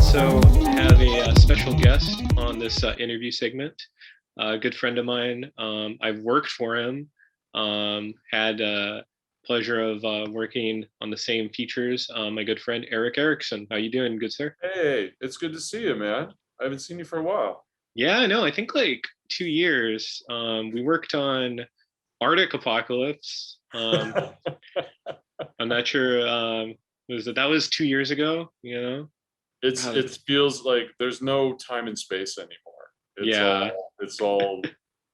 also have a special guest on this interview segment. A good friend of mine. I've worked for him. Had pleasure of working on the same features. My good friend Eric Erickson. How you doing, good sir? Hey, it's good to see you, man. I haven't seen you for a while. Yeah, no, I think like 2 years. We worked on Arctic Apocalypse. I'm not sure. That was 2 years ago? You know? Wow. It feels like there's no time and space anymore. It's Yeah. all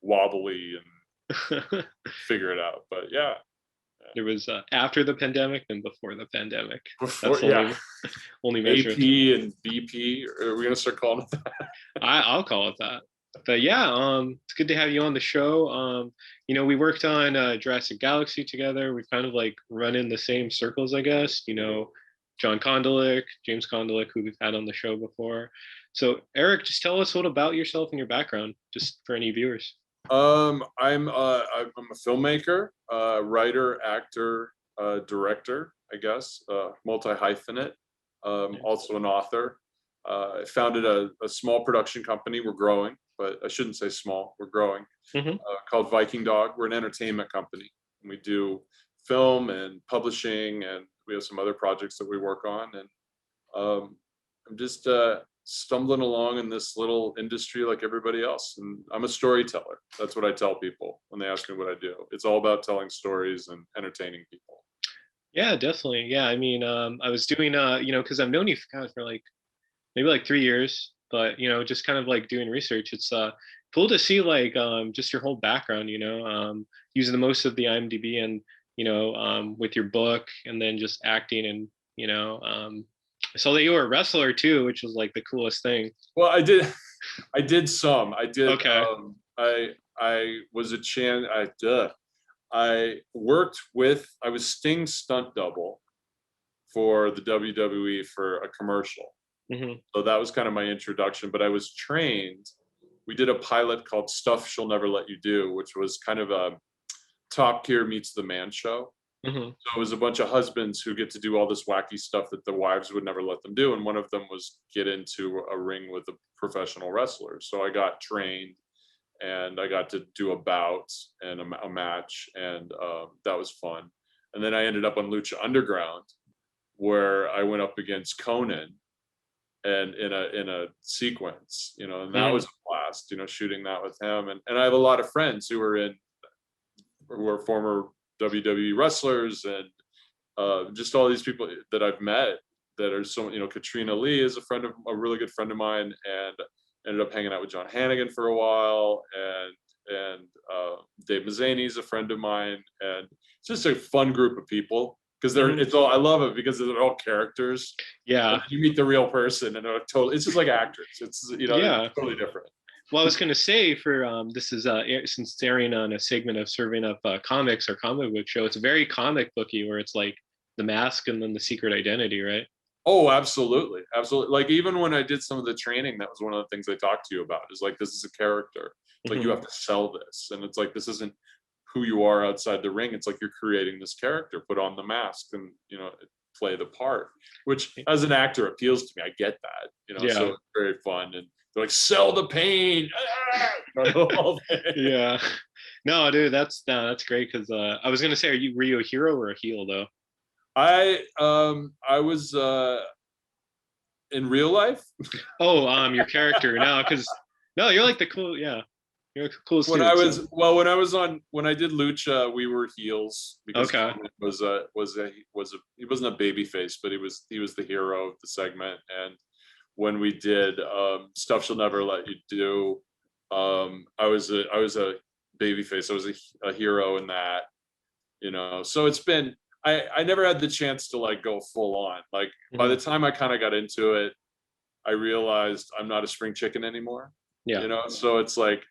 wobbly and figure it out. But yeah, There was after the pandemic and before the pandemic. before That's the yeah, only measure. AP and BP. Are we gonna start calling it that? I'll call it that. But yeah, it's good to have you on the show. We worked on Jurassic Galaxy together. We've kind of like run in the same circles, I guess. John Kondelik, James Kondelik, who we've had on the show before. So Eric, just tell us a little about yourself and your background, just for any viewers. I'm a filmmaker, writer, actor, director, I guess, multi hyphenate. Also an author. I founded a small production company. We're growing, but I shouldn't say small. We're growing. Mm-hmm. Called Viking Dog. We're an entertainment company, and we do film and publishing, and we have some other projects that we work on. And I'm just stumbling along in this little industry like everybody else. And I'm a storyteller. That's what I tell people when they ask me what I do. It's all about telling stories and entertaining people. Yeah, definitely. Yeah, I mean, I was doing, because I've known you for like maybe like 3 years, but just kind of like doing research. It's cool to see like just your whole background. Using the most of the IMDb and with your book, and then just acting, and I saw that you were a wrestler too, which was like the coolest thing. Well, I did some. I did. Okay. I was a I worked with. I was Sting's stunt double for the WWE for a commercial. Mm-hmm. So that was kind of my introduction. But I was trained. We did a pilot called Stuff She'll Never Let You Do, which was kind of a Top Gear meets The Man show. Mm-hmm. So it was a bunch of husbands who get to do all this wacky stuff that the wives would never let them do. And one of them was get into a ring with a professional wrestler. So I got trained and I got to do a bout and a match. And that was fun. And then I ended up on Lucha Underground, where I went up against Conan and in a sequence, and that was a blast, shooting that with him. And I have a lot of friends who are former WWE wrestlers, and just all these people that I've met that are so, Katrina Lee is a really good friend of mine, and ended up hanging out with John Hannigan for a while, and Dave Mazzani is a friend of mine, and it's just a fun group of people because I love it because they're all characters. Yeah. You meet the real person, and it's just like actors. It's Yeah. It's totally different. Well, I was going to say for this is since it's airing on a segment of serving up comics or comic book show, it's very comic booky, where it's like the mask and then the secret identity, right? Oh, absolutely, absolutely. Like even when I did some of the training, that was one of the things I talked to you about. Is like, this is a character. Like you have to sell this, and it's like, this isn't who you are outside the ring. It's like you're creating this character. Put on the mask and play the part. Which as an actor appeals to me. I get that. Yeah. So it's very fun. And they're like, sell the pain. Yeah. No, dude, that's great, because I was gonna say, were you a hero or a heel though? I was in real life. Oh, your character now, because no, you're like the cool, yeah, you're the coolest. When dude, I was so. when I did Lucha, we were heels because okay. He wasn't a baby face, but he was the hero of the segment. And when we did Stuff She'll Never Let You Do, I was a baby face. I was a hero in that, So it's been, I never had the chance to like go full on. Like by the time I kind of got into it, I realized I'm not a spring chicken anymore. Yeah. So it's like,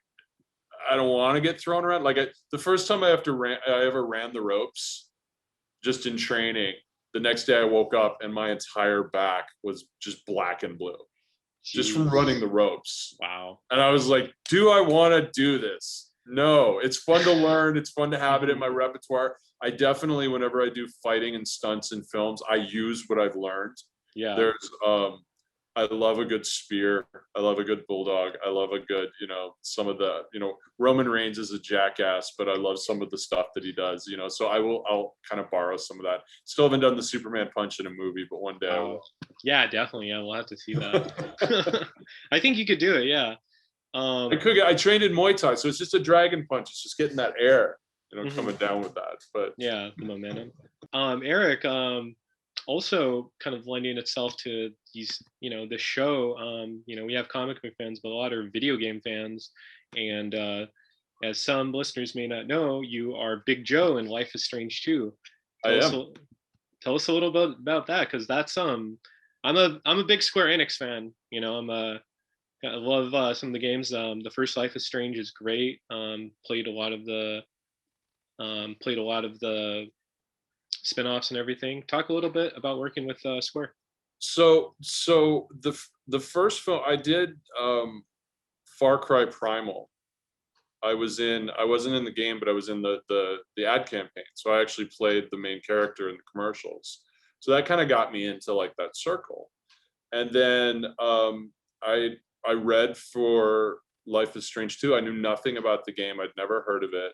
I don't want to get thrown around. Like the first time I ever ran the ropes, just in training, the next day I woke up and my entire back was just black and blue. Jeez. Just from running the ropes. Wow. And I was like, do I want to do this? No, it's fun to learn. It's fun to have it in my repertoire. I definitely, whenever I do fighting and stunts in films, I use what I've learned. Yeah. There's I love a good spear. I love a good bulldog. I love a good, some of the, Roman Reigns is a jackass, but I love some of the stuff that he does, so I'll kind of borrow some of that. Still haven't done the Superman punch in a movie, but one day I Wow. will. Yeah, definitely. Yeah, we'll have to see that. I think you could do it. Yeah. I trained in Muay Thai, so it's just a dragon punch. It's just getting that air, coming Mhm. down with that. But Yeah, the momentum. Eric, also kind of lending itself to these, the show. We have comic book fans, but a lot are video game fans. And as some listeners may not know, you are Big Joe in Life is Strange 2. I Tell us am. a, tell us a little bit about that, because that's I'm a big Square Enix fan. I love some of the games. The first Life is Strange is great. Played a lot of the spin-offs and everything. Talk a little bit about working with Square. So the first film I did, Far Cry Primal. I wasn't in the game, but I was in the ad campaign. So I actually played the main character in the commercials. So that kind of got me into like that circle. And then I read for Life is Strange 2. I knew nothing about the game. I'd never heard of it.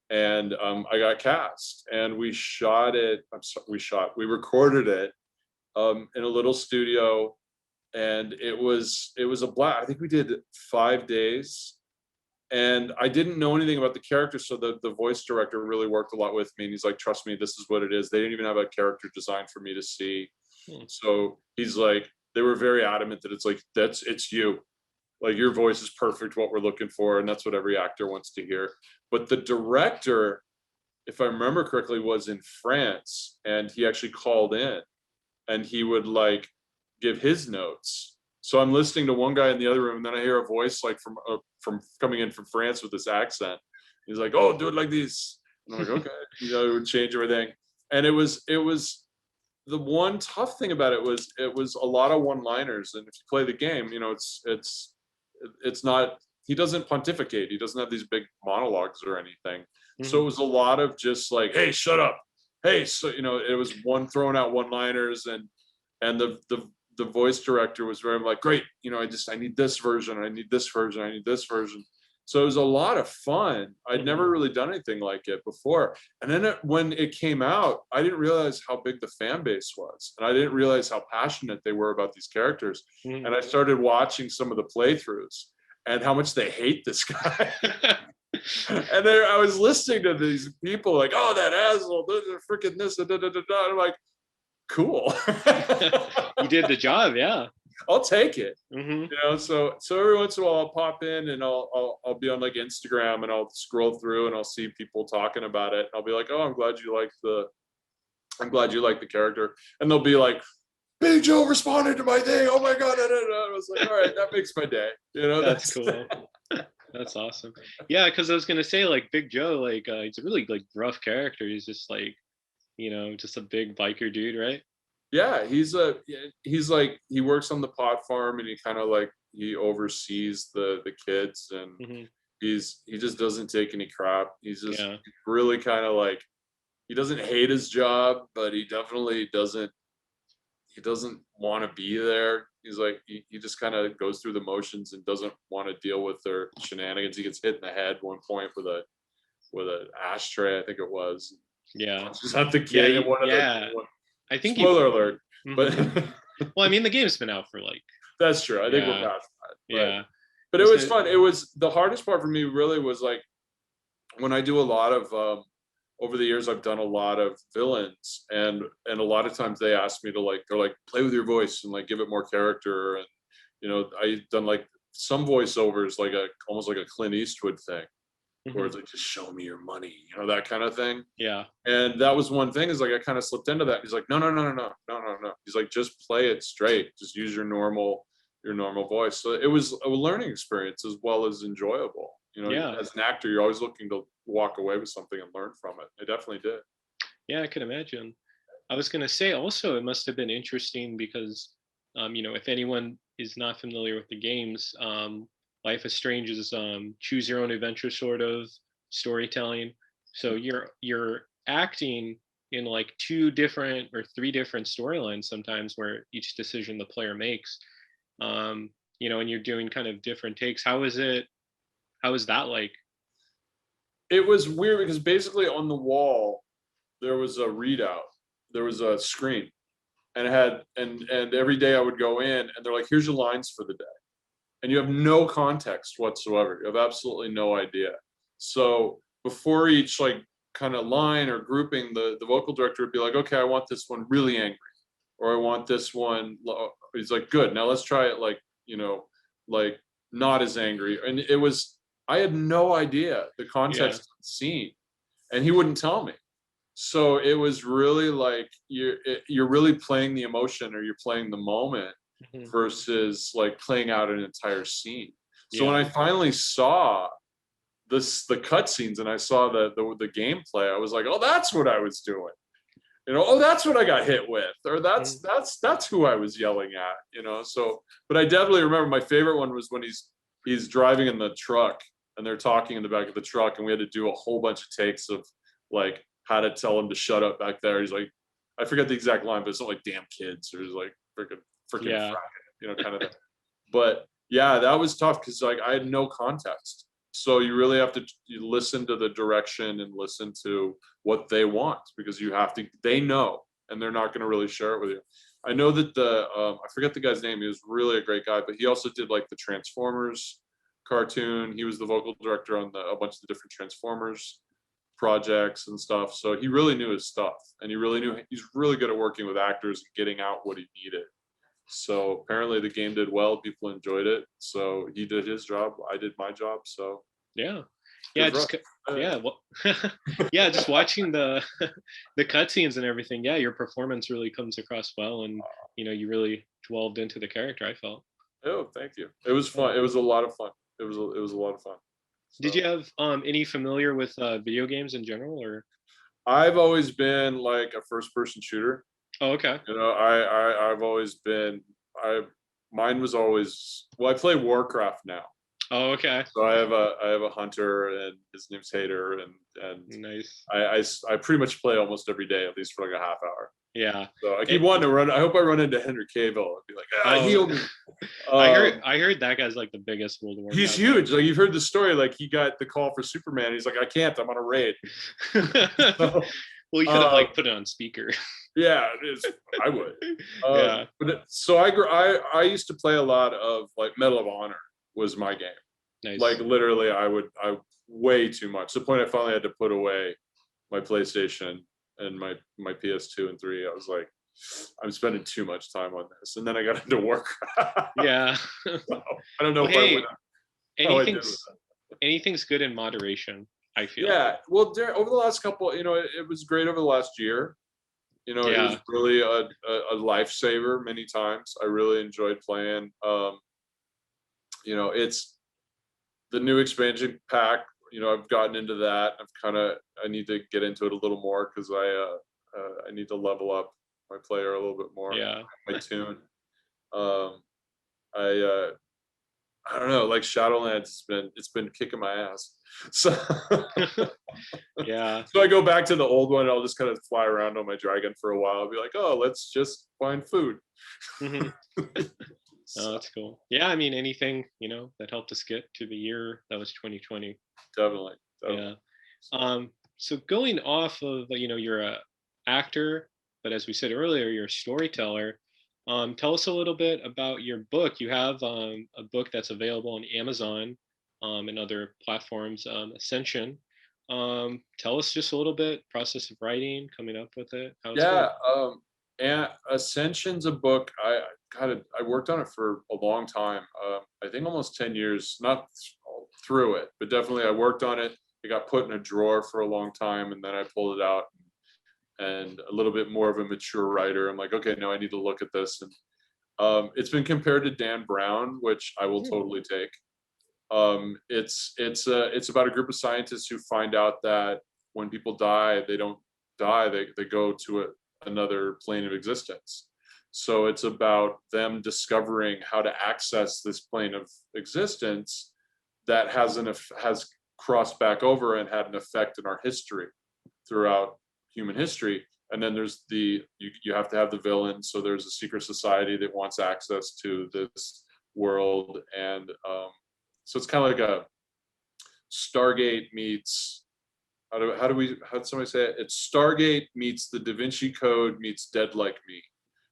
And I got cast, and we shot it. We recorded it in a little studio, and it was a blast. I think we did 5 days, and I didn't know anything about the character, so the voice director really worked a lot with me, and he's like, trust me, this is what it is. They didn't even have a character design for me to see. Hmm. So he's like, they were very adamant that it's you, like your voice is perfect, what we're looking for, and that's what every actor wants to hear. But the director, if I remember correctly, was in France, and he actually called in, and he would like give his notes. So I'm listening to one guy in the other room, and then I hear a voice like from coming in from France with this accent. He's like, "Oh, do it like this," and I'm like, "Okay," it would change everything. And it was the one tough thing about it was a lot of one-liners, and if you play the game, it's not. He doesn't pontificate. He doesn't have these big monologues or anything. So Mhm. it was a lot of just like, "Hey, shut up." Hey, so it was one throwing out one-liners, and the voice director was very like, great, I need this version, I need this version, I need this version. So it was a lot of fun. I'd Mhm. never really done anything like it before. And then when it came out, I didn't realize how big the fan base was, and I didn't realize how passionate they were about these characters. Mhm. And I started watching some of the playthroughs and how much they hate this guy. And there I was listening to these people like, oh, that asshole, freaking this, da, da, da, da. I'm like, cool. You did the job, yeah. I'll take it. Hmm. So every once in a while I'll pop in, and I'll be on like Instagram, and I'll scroll through, and I'll see people talking about it. And I'll be like, oh, I'm glad you like the character. And they'll be like, Big Joe responded to my thing. Oh my god. I was like, all right, that makes my day. That's That's cool. That's awesome. Yeah, because I was gonna say, like, Big Joe, like, he's a really like rough character. He's just like, just a big biker dude, right? yeah, he's like, he works on the pot farm, and he kind of like, he oversees the kids, and Hmm. he just doesn't take any crap. He's just Yeah. really kind of like, he doesn't hate his job, but he definitely doesn't want to be there. He's like, he just kind of goes through the motions and doesn't want to deal with their shenanigans. He gets hit in the head one point with an ashtray, I think it was. Yeah. Punches out the Yeah. kid, and Yeah. I think you. spoiler alert, but Hmm. Well, I mean, the game's been out for like. that's true. I think we're Yeah. past that. But Yeah. but I it was was gonna. fun. It was the hardest part for me really was like, when I do a lot of over the years, I've done a lot of villains, and a lot of times they ask me to like, they're like, play with your voice and like give it more character. And I've done like some voiceovers, like a almost like a Clint Eastwood thing, where Hmm. it's like, just show me your money, that kind of thing. Yeah. And that was one thing, is like, I kind of slipped into that. He's like, no, no, no, no, no, no, no, no. He's like, just play it straight. Just use your normal voice. So it was a learning experience as well as enjoyable. Yeah. As an actor, you're always looking to walk away with something and learn from it. I definitely did. Yeah. I could imagine. I was gonna say also it must have been interesting because, if anyone is not familiar with the games, Life is Strange is choose your own adventure sort of storytelling. So you're acting in like two different or three different storylines sometimes, where each decision the player makes. and you're doing kind of different takes. How is that like? It was weird because basically on the wall there was a readout, there was a screen, and it had and every day I would go in and they're like, here's your lines for the day, and you have no context whatsoever. You have absolutely no idea. So before each like kind of line or grouping, the vocal director would be like, okay, I want this one really angry, or I want this one. He's like, good. Now let's try it like like not as angry. And it was I had no idea the Yeah. context of the scene, and he wouldn't tell me. So it was really like you're really playing the emotion or you're playing the moment Mhm. versus like playing out an entire scene. So when Yeah. I finally saw the cutscenes and I saw the gameplay, I was like, oh, that's what I was doing. Oh, that's what I got hit with, or Mhm. that's who I was yelling at. So, but I definitely remember my favorite one was when he's driving in the truck and they're talking in the back of the truck, and we had to do a whole bunch of takes of like how to tell him to shut up back there. He's like, I forget the exact line, but it's not like damn kids, or he's like freaking Yeah. faggot, kind of thing. But yeah, that was tough because like I had no context. So you really have to you listen to the direction and listen to what they want, because you have to. They know, and they're not going to really share it with you. I know that I forget the guy's name. He was really a great guy, but he also did like the Transformers cartoon. He was the vocal director on a bunch of the different Transformers projects and stuff. So he really knew his stuff, and he's really good at working with actors and getting out what he needed. So apparently the game did well. People enjoyed it. So he did his job. I did my job. So Yeah. good Yeah, for just us. yeah, well, yeah, just watching the the cutscenes and everything. Yeah, your performance really comes across well, and you really delved into the character, I felt. Oh, thank you. It was Yeah. fun. It was a lot of fun. It was a lot of fun. Did you So have any familiar with video games in general, or? I've always been like a first person shooter. Oh, okay. I've always been I mine was always well, I play Warcraft now. Oh, okay. So I have a hunter, and his name's Hater, and Nice. I pretty much play almost every day, at least for like a half hour. Yeah. So I keep It, wanting to run. I hope I run into Henry Cavill and be like, oh, heal me. I heard Um, I heard that guy's like the biggest World of he's Warcraft huge. Like you've heard the story. Like he got the call for Superman. He's like, I can't. I'm on a raid. fan. So, Well, you could have uh, like put it on speaker. yeah, it is. I would. Yeah. So I used to play a lot of like Medal of Honor was my game. Like Nice. literally, I way too much. To the point I finally had to put away my PlayStation and my PS2 and 3. I was like, I'm spending too much time on this, and then I got into work. Yeah. So, I don't know Well, if I went hey, how I did with anything's anything's good in moderation, I feel. yeah, well, over the last couple, it was great over the last year. It was Yeah. really a lifesaver many times. I really enjoyed playing. It's the new expansion pack. I've gotten into that. I need to get into it a little more because I need to level up my player a little bit more, Yeah. my tune. Um, I I don't know, like Shadowlands, it's been kicking my ass. So Yeah. so I go back to the old one. I'll just kind of fly around on my dragon for a while. I'll be like, oh, let's just find food. Hmm. Oh, So that's cool. Yeah, I mean anything, that helped us get to the year that was 2020. definitely, Yeah. definitely. So So going off of, you're a actor, but as we said earlier, you're a storyteller. Tell us a little bit about your book. You have a book that's available on Amazon and other platforms, Ascension. Tell us just a little bit, process of writing, coming up with it, how it's going. yeah, and Ascension's a book. I worked on it for a long time. I think almost 10 years, not through it, but definitely I worked on it. It got put in a drawer for a long time, and then I pulled it out, and a little bit more of a mature writer. I'm like, okay, no, I need to look at this. And it's been compared to Dan Brown, which I will Hmm. totally take. It's about a group of scientists who find out that when people die, they don't die; they go to another plane of existence. So it's about them discovering how to access this plane of existence that has crossed back over and had an effect in our history throughout human history. And then there's you have to have the villain. So there's a secret society that wants access to this world, and so it's kind of like a Stargate meets, how'd somebody say it? It's Stargate meets the Da Vinci Code meets Dead Like Me.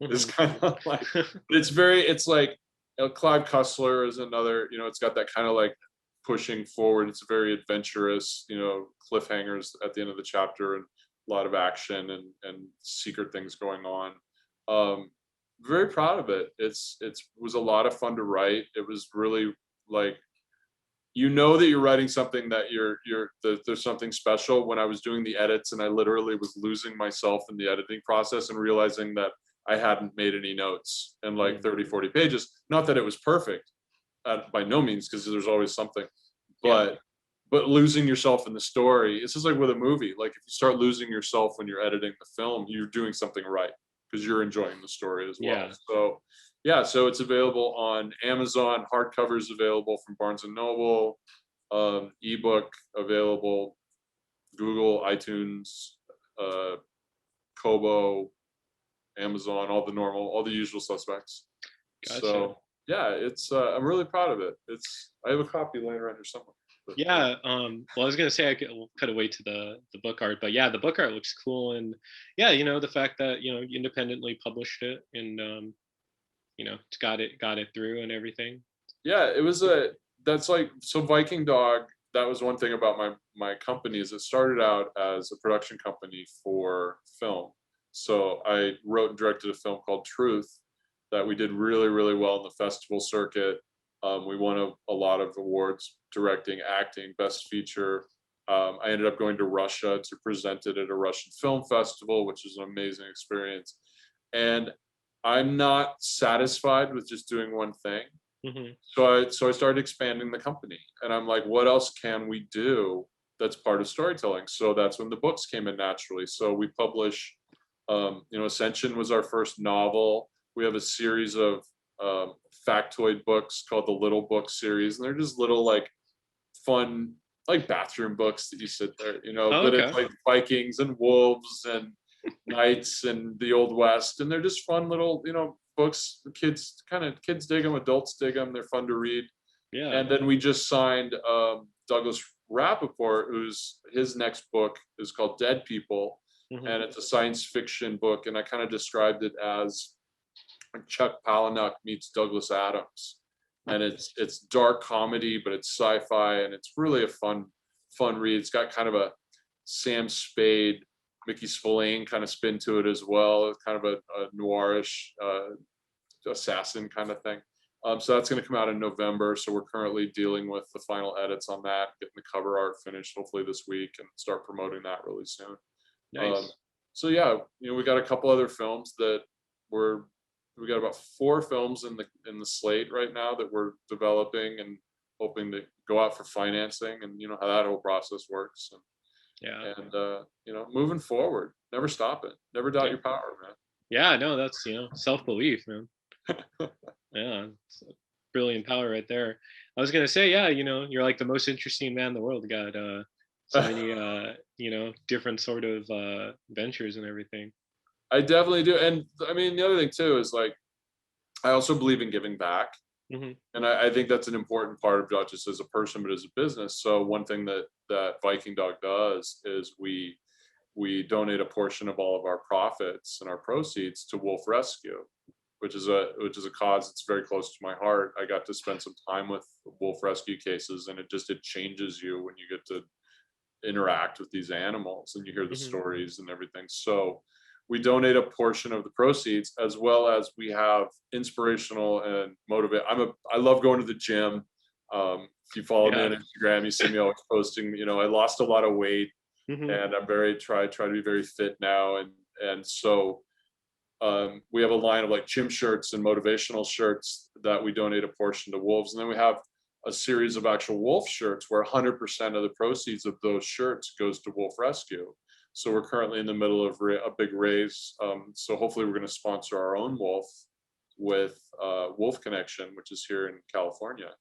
It's kind of like, but it's like, Clive Cussler is another, it's got that kind of like pushing forward. It's very adventurous, cliffhangers at the end of the chapter, and a lot of action and secret things going on. Very proud of it. It was a lot of fun to write. It was really like, that you're writing something that there's something special. When I was doing the edits, and I literally was losing myself in the editing process and realizing that I hadn't made any notes in like 30, 40 pages. Not that it was perfect, by no means, because there's always something, but losing yourself in the story. It's just like with a movie. Like if you start losing yourself when you're editing the film, you're doing something right, because you're enjoying the story as well. So so it's available on Amazon. Hardcover is available from Barnes and Noble. Ebook available, Google, iTunes, Kobo, Amazon, all the usual suspects. Gotcha. So it's I'm really proud of it. I have a copy laying around here somewhere. But, well, I was gonna say we'll cut away to the book art, but the book art looks cool, and the fact that you independently published it, and it's got it through and everything. It was that's like, so Viking Dog, that was one thing about my company, is it started out as a production company for film. So I wrote and directed a film called Truth that we did really, really well in the festival circuit. We won a lot of awards, directing, acting, best feature. I ended up going to Russia to present it at a Russian film festival, which is an amazing experience. And I'm not satisfied with just doing one thing. So I started expanding the company, and I'm like, what else can we do that's part of storytelling? So that's when the books came in naturally. So we publish, Ascension was our first novel. We have a series of factoid books called the Little Book series, and they're just little like fun, like bathroom books that you sit there, but it's like Vikings and wolves and knights and the Old West, and they're just fun little, books. Kids dig them, adults dig them. They're fun to read. And then we just signed Douglas Rappaport, his next book is called Dead People, and it's a science fiction book, and I kind of described it as Chuck Palahniuk meets Douglas Adams, and it's dark comedy, but it's sci-fi, and it's really a fun read. It's got kind of a Sam Spade, Mickey Spillane kind of spin to it as well. It's kind of a noirish assassin kind of thing. So that's going to come out in November. So we're currently dealing with the final edits on that, getting the cover art finished hopefully this week, and start promoting that really soon. Nice. So we got a couple other films that we got about 4 films in the slate right now that we're developing and hoping to go out for financing, and how that whole process works. Moving forward, never stop it, never doubt your power, man. No, that's self-belief, man. It's a brilliant power right there. I was gonna say, you're like the most interesting man in the world. You got so many different sort of ventures and everything. I definitely do. And I mean, the other thing too is like, I also believe in giving back. And I think that's an important part of not just as a person, but as a business. So one thing that Viking Dog does is we donate a portion of all of our profits and our proceeds to Wolf Rescue, which is a cause that's very close to my heart. I got to spend some time with wolf rescue cases, and it changes you when you get to interact with these animals and you hear the stories and everything. So we donate a portion of the proceeds, as well as we have inspirational and motivate. I love going to the gym. If you follow me on Instagram, you see me always posting. I lost a lot of weight, and I'm try to be very fit now. And so we have a line of like gym shirts and motivational shirts that we donate a portion to wolves, and then we have a series of actual wolf shirts where 100% of the proceeds of those shirts goes to Wolf Rescue. So we're currently in the middle of a big raise. So hopefully we're going to sponsor our own wolf with Wolf Connection, which is here in California.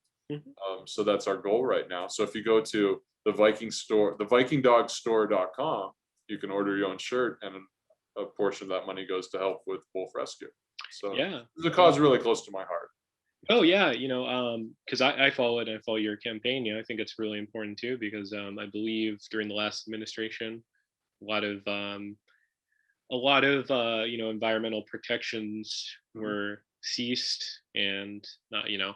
So that's our goal right now. So if you go to the Viking store, the vikingdogstore.com, you can order your own shirt, and a portion of that money goes to help with Wolf Rescue. So it's a cause really close to my heart. Oh yeah, because I follow it and I follow your campaign. I think it's really important too because I believe during the last administration, a lot of environmental protections Mhm. were ceased, and not a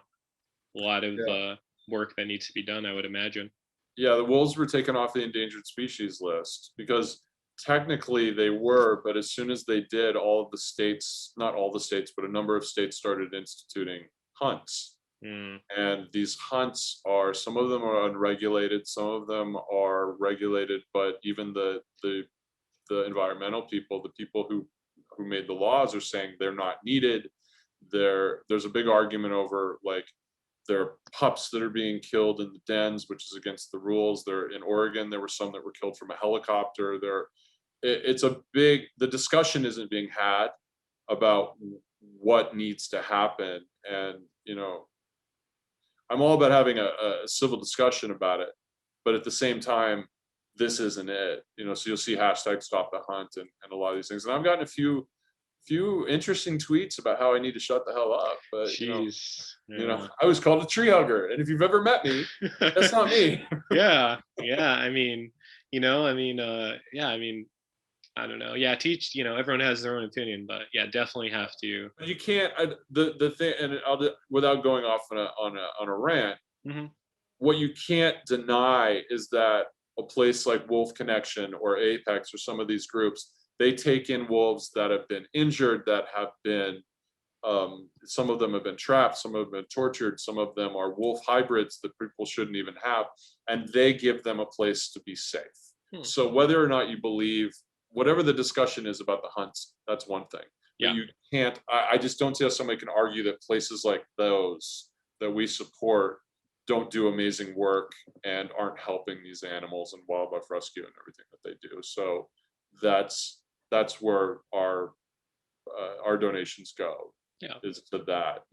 lot of Yeah. work that needs to be done, I would imagine. Yeah, the wolves were taken off the endangered species list because technically they were, but as soon as they did, all of the states, not all the states, but a number of states started instituting hunts. Mm, And these hunts are, some of them are unregulated, some of them are regulated, but even the environmental people, the people who made the laws, are saying they're not needed. There's a big argument over, like, there are pups that are being killed in the dens, which is against the rules. There in Oregon, there were some that were killed from a helicopter. It's a big, the discussion isn't being had about what needs to happen. And I'm all about having a civil discussion about it, but at the same time, this isn't it. So you'll see hashtag stop the hunt and a lot of these things. And I've gotten a few interesting tweets about how I need to shut the hell up. But jeez. Yeah. I was called a tree hugger, and if you've ever met me, that's not me. Yeah, yeah. Yeah. I don't know. Yeah, teach. Everyone has their own opinion, but yeah, definitely have to. But you can't. The thing, and without going off on a rant, Hmm. what you can't deny is that a place like Wolf Connection or Apex or some of these groups, they take in wolves that have been injured, that have been, some of them have been trapped, some have been tortured, some of them are wolf hybrids that people shouldn't even have, and they give them a place to be safe. Hmm. So whether or not you believe, whatever the discussion is about the hunts, that's one thing. But Yeah. you can't, I just don't see how somebody can argue that places like those that we support don't do amazing work and aren't helping these animals and wildlife rescue and everything that they do. So that's that's where our donations go, Yeah. is to that.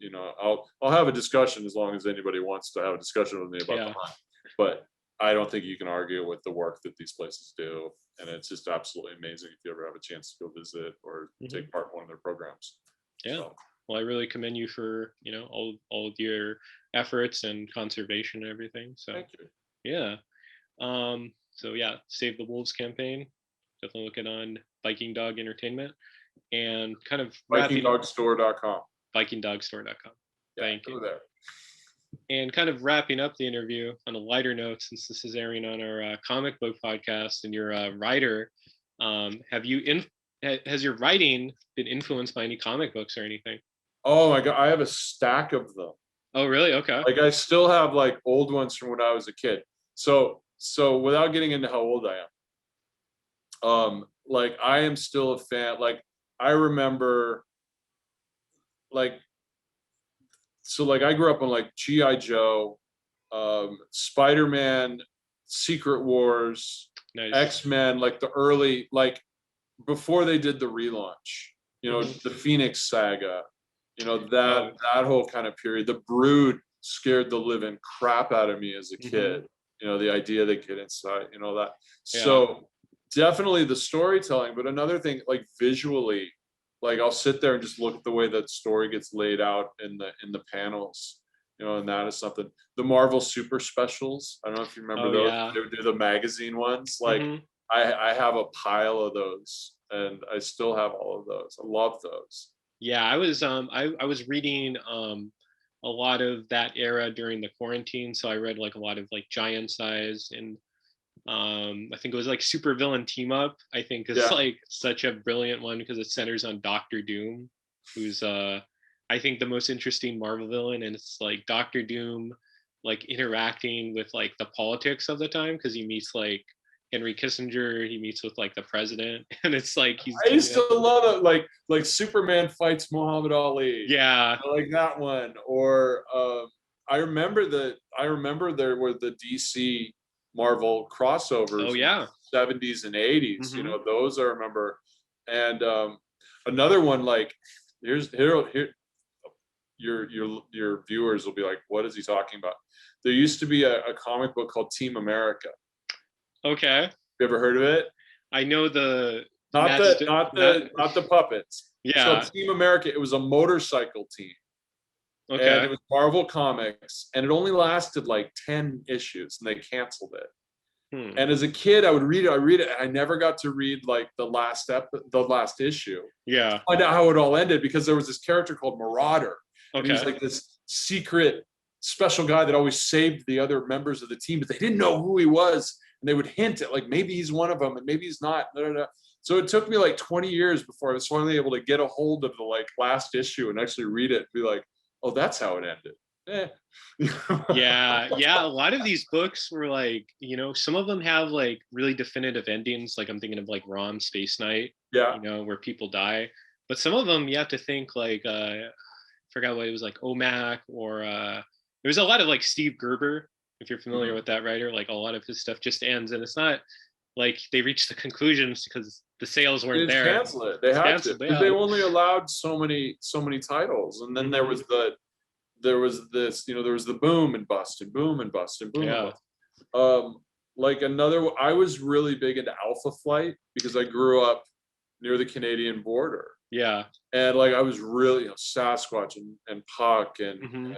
I'll have a discussion as long as anybody wants to have a discussion with me about the Yeah. hunt, but I don't think you can argue with the work that these places do, and it's just absolutely amazing if you ever have a chance to go visit or Hmm. take part in one of their programs. Yeah. So Well, I really commend you for all of your efforts and conservation and everything. So thank you. yeah. So yeah, Save the Wolves campaign. Definitely look it on Viking Dog Entertainment, and kind of wrapping up VikingDogStore.com. VikingDogStore.com. Yeah, Thank you. go there. And kind of wrapping up the interview on a lighter note, since this is airing on our comic book podcast, and you're a writer, has your writing been influenced by any comic books or anything? Oh my god, I have a stack of them. Oh, really? Okay. Like, I still have like old ones from when I was a kid. So without getting into how old I am, like, I am still a fan. Like, I remember, like, like, I grew up on like GI Joe, Spider-Man, Secret Wars, Nice. X-Men, like the early, like, before they did the relaunch, Hmm. the Phoenix saga, Oh. that whole kind of period. The Brood scared the living crap out of me as a Hmm. kid. The idea they get inside, that. Yeah. So definitely the storytelling, but another thing, like, visually, like, I'll sit there and just look at the way that story gets laid out in the panels. And that is something. The Marvel Super Specials. I don't know if you remember Oh those. yeah. They would do the magazine ones. Like, Hmm. I have a pile of those, and I still have all of those. I love those. Yeah, I was reading a lot of that era during the quarantine, so I read like a lot of like Giant Size, and I think it was like Super Villain Team Up. I think is Yeah. like such a brilliant one because it centers on Doctor Doom, who's I think the most interesting Marvel villain, and it's like Doctor Doom like interacting with like the politics of the time because he meets like Henry Kissinger, he meets with like the president, and it's like he's I doing used it. to love it. Like Superman fights Muhammad Ali. Yeah. I like that one. Or I remember there were the DC Marvel Oh crossovers in yeah. the 70s and 80s. Hmm. Those I remember. And another one, like, here your viewers will be like, what is he talking about? There used to be a comic book called Team America. Okay. You ever heard of it? I know the Not Matt the St- not Matt the not the puppets. It's called yeah. Team America. It was a motorcycle team. and it Okay. was Marvel Comics, and it only lasted like 10 issues, and they canceled it. Hmm. And as a kid, I would read it. I read it. I never got to read like the last issue, to Yeah. find out how it all ended, because there was this character called Marauder, and he was Okay. like this secret special guy that always saved the other members of the team, but they didn't know who he was, and they would hint at like maybe he's one of them and maybe he's not. Da, da, da. So it took me like 20 years before I was finally able to get a hold of the like last issue and actually read it and be like, oh, that's how it ended. Eh. Yeah, yeah. A lot of these books were like, some of them have like really definitive endings. Like I'm thinking of like Rom Space Knight, Yeah. where people die. But some of them you have to think like I forgot what it was, like OMAC, or there's a lot of like Steve Gerber, if you're familiar Mhm. with that writer. Like a lot of his stuff just ends, and it's not like they reach the conclusions because the sales They weren't just there. cancel it. They It's had to, canceled. because they Yeah. only allowed so many titles, and then Hmm. there was this, there was the boom and bust and boom and bust and boom and Yeah. bust. Um, like another, I was really big into Alpha Flight because I grew up near the Canadian border, Yeah. and like I was really, Sasquatch and Puck Hmm.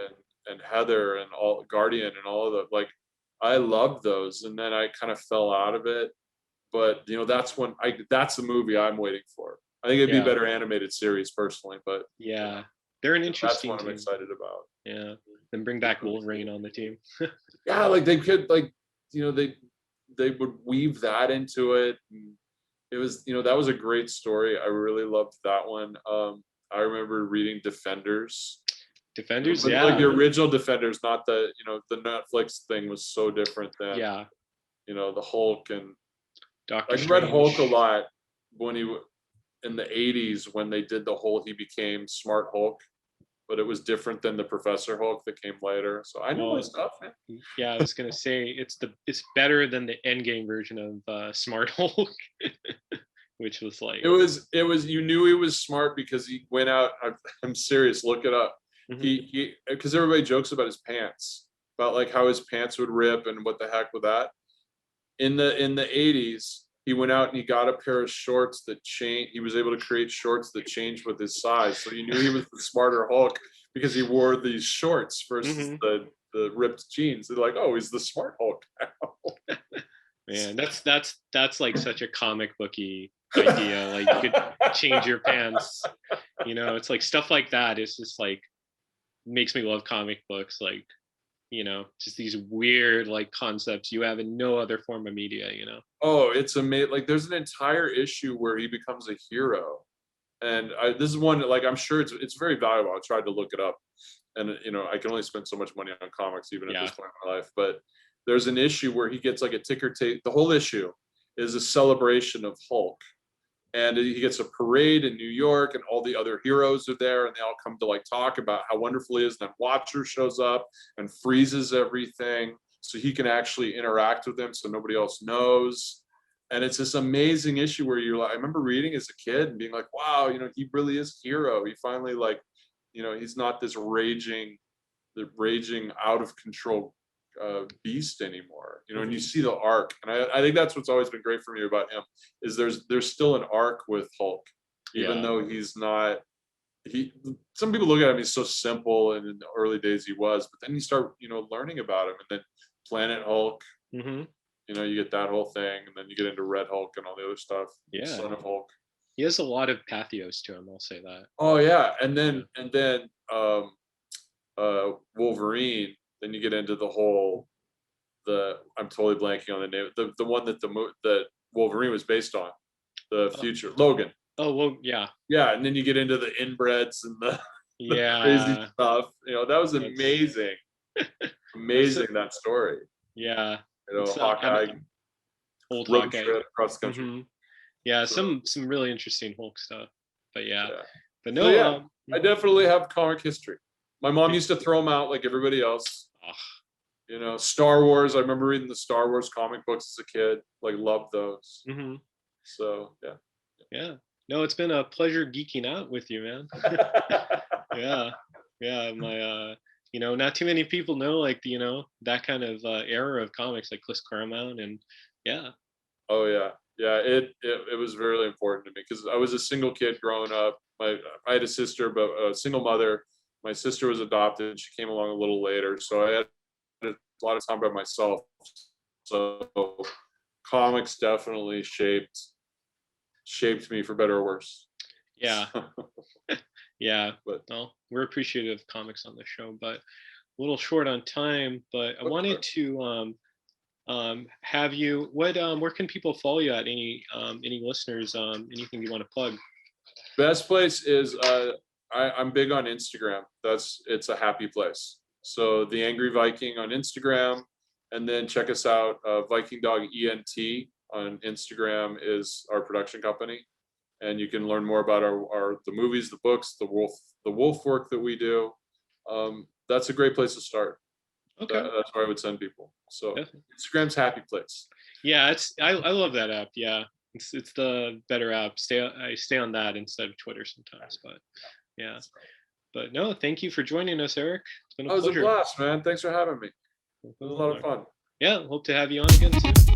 and Heather and all Guardian and all of the, like, I loved those, and then I kind of fell out of it. But that's the movie I'm waiting for. I think it'd be a Yeah. better animated series personally, but Yeah. They're an that's interesting what I'm team. excited about. Yeah. Then bring back Wolverine on the team. Yeah, like they could, like, they would weave that into it. And it was, that was a great story. I really loved that one. I remember reading Defenders, Defenders, but like the yeah. original Defenders, not the Netflix thing was so different than, Yeah. the Hulk. And Doctor I read Hulk a Strange. lot when in the 80s, when they did the whole he became Smart Hulk, but it was different than the Professor Hulk that came later. So I know my Well, stuff, man. yeah, I was gonna say it's better than the Endgame version of Smart Hulk, which was like, It was you knew he was smart because he went out. I'm serious. Look it up. mhm. He because everybody jokes about his pants, about like how his pants would rip and what the heck with that. In the 80s, he went out and he got a pair of shorts that change. He was able to create shorts that changed with his size. So you knew he was the smarter Hulk because he wore these shorts versus Mhm. the ripped jeans. They're like, oh, he's the smart Hulk Man, that's like such a comic booky idea. Like you could change your pants. It's like stuff like that. It's just like makes me love comic books. Like just these weird like concepts you have in no other form of media. Oh, it's amazing. Like there's an entire issue where he becomes a hero. And this is one that, like, I'm sure it's very valuable. I tried to look it up, and I can only spend so much money on comics even at this Yeah. point in my life. But there's an issue where he gets like a ticker tape. The whole issue is a celebration of Hulk, and he gets a parade in New York, and all the other heroes are there, and they all come to like talk about how wonderful he is. And then Watcher shows up and freezes everything so he can actually interact with them, so nobody else knows. And it's this amazing issue where you're like, I remember reading as a kid and being like, wow, he really is a hero. He finally, like, he's not this raging out of control beast anymore. And you Mhm. see the arc, and I think that's what's always been great for me about him is there's still an arc with Hulk, even Yeah. though he's not. He Some people look at him, he's so simple, and in the early days he was, but then you start learning about him, and then Planet Hulk. Hmm. You get that whole thing, and then you get into Red Hulk and all the other stuff, Yeah. Son of Hulk. He has a lot of pathos to him. I'll say that. Oh yeah, and Yeah. then Wolverine. Then you get into the whole I'm totally blanking on the name. The one that Wolverine was based on, the Oh, future Logan. oh well, yeah. Yeah, and then you get into the inbreds and the crazy Yeah. stuff. That was That's amazing, that's amazing that story. yeah. It's I'm Hawkeye old road Hawkeye. trip across the country. Hmm. Yeah, So some really interesting Hulk stuff. But yeah, yeah. but So no, yeah, I definitely have comic history. My mom used to throw them out like everybody else. Star Wars. I remember reading the Star Wars comic books as a kid. Like, loved those. hmm. So yeah. Yeah. No, it's been a pleasure geeking out with you, man. Yeah. Yeah. My not too many people know like that kind of era of comics like Chris Claremont, and yeah. Oh yeah, yeah. It was really important to me because I was a single kid growing up. I had a sister, but a single mother, My sister was adopted, and she came along a little later, so I had a lot of time by myself. So comics definitely shaped me for better or worse. Yeah. Yeah. But Well, we're appreciative of comics on the show, but a little short on time. But I wanted to have you. What where can people follow you at? Any listeners? Anything you want to plug? best place is I'm big on Instagram. It's a happy place. So the Angry Viking on Instagram, and then check us out. Viking Dog ENT on Instagram is our production company, and you can learn more about the movies, the books, the wolf work that we do. That's a great place to start. Okay. That's where I would send people. So Definitely. Instagram's happy place. Yeah, I love that app. Yeah, it's the better app. I stay on that instead of Twitter sometimes. But yeah, but no, thank you for joining us, Eric. It's been a That was a pleasure. blast, man. Thanks for having me. It was a lot of fun. Yeah, hope to have you on again soon.